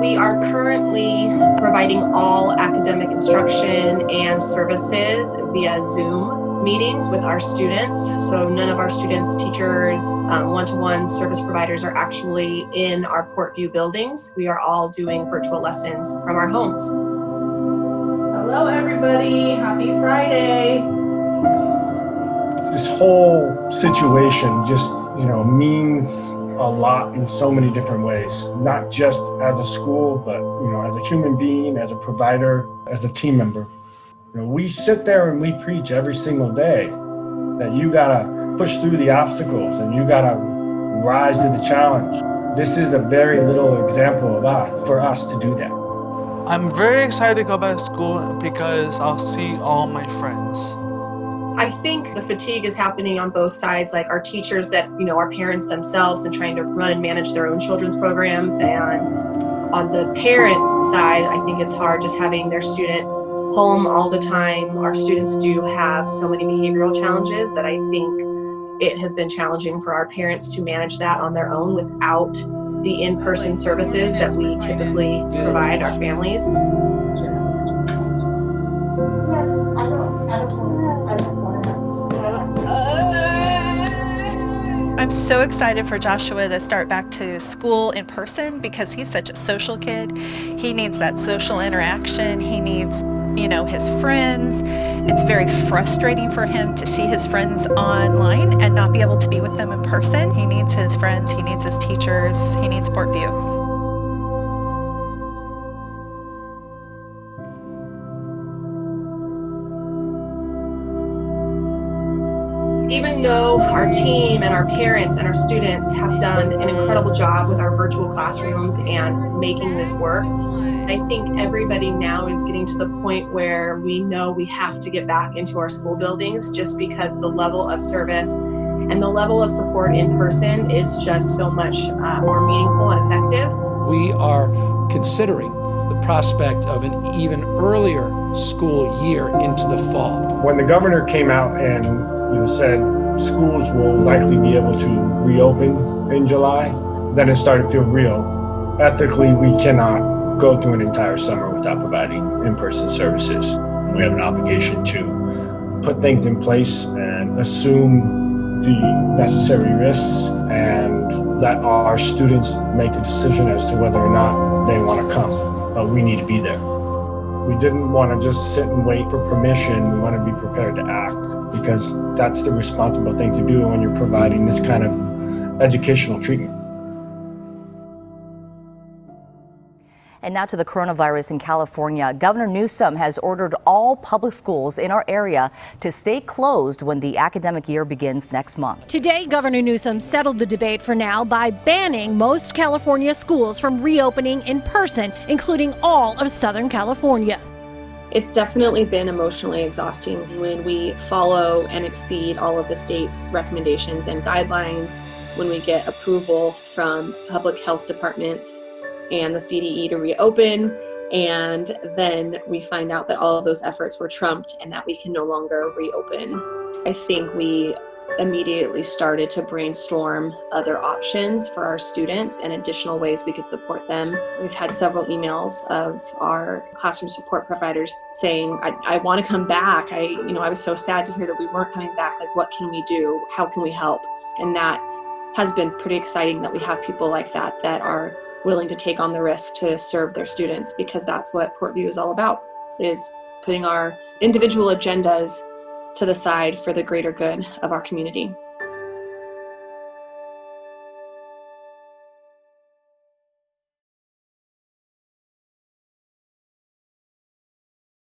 We are currently providing all academic instruction and services via Zoom meetings with our students. So none of our students, teachers, one-to-one service providers are actually in our Port View buildings. We are all doing virtual lessons from our homes. Hello everybody, happy Friday. This whole situation just, means a lot in so many different ways, not just as a school, but, as a human being, as a provider, as a team member. We sit there and we preach every single day that you gotta push through the obstacles and you gotta rise to the challenge. This is a very little example of that for us to do that. I'm very excited to go back to school because I'll see all my friends. I think the fatigue is happening on both sides, like our teachers that, are parents themselves and trying to run and manage their own children's programs. And on the parents' side, I think it's hard just having their student home all the time. Our students do have so many behavioral challenges that I think it has been challenging for our parents to manage that on their own without the in-person services that we typically provide our families. I'm so excited for Joshua to start back to school in person because he's such a social kid. He needs that social interaction. He needs, his friends. It's very frustrating for him to see his friends online and not be able to be with them in person. He needs his friends. He needs his teachers. He needs Port View. Even though our team and our parents and our students have done an incredible job with our virtual classrooms and making this work, I think everybody now is getting to the point where we know we have to get back into our school buildings just because the level of service and the level of support in person is just so much more meaningful and effective. We are considering the prospect of an even earlier school year into the fall. When the governor came out and said schools will likely be able to reopen in July, then it started to feel real. Ethically, we cannot go through an entire summer without providing in-person services. We have an obligation to put things in place and assume the necessary risks and let our students make the decision as to whether or not they want to come. But we need to be there. We didn't want to just sit and wait for permission. We want to be prepared to act, because that's the responsible thing to do when you're providing this kind of educational treatment. And now to the coronavirus in California. Governor Newsom has ordered all public schools in our area to stay closed when the academic year begins next month. Today, Governor Newsom settled the debate for now by banning most California schools from reopening in person, including all of Southern California. It's definitely been emotionally exhausting when we follow and exceed all of the state's recommendations and guidelines, when we get approval from public health departments and the CDE to reopen, and then we find out that all of those efforts were trumped and that we can no longer reopen. I think we immediately started to brainstorm other options for our students and additional ways we could support them. We've had several emails of our classroom support providers saying, I want to come back. I was so sad to hear that we weren't coming back. Like, what can we do? How can we help? And that has been pretty exciting that we have people like that are willing to take on the risk to serve their students, because that's what Port View is all about, is putting our individual agendas to the side for the greater good of our community.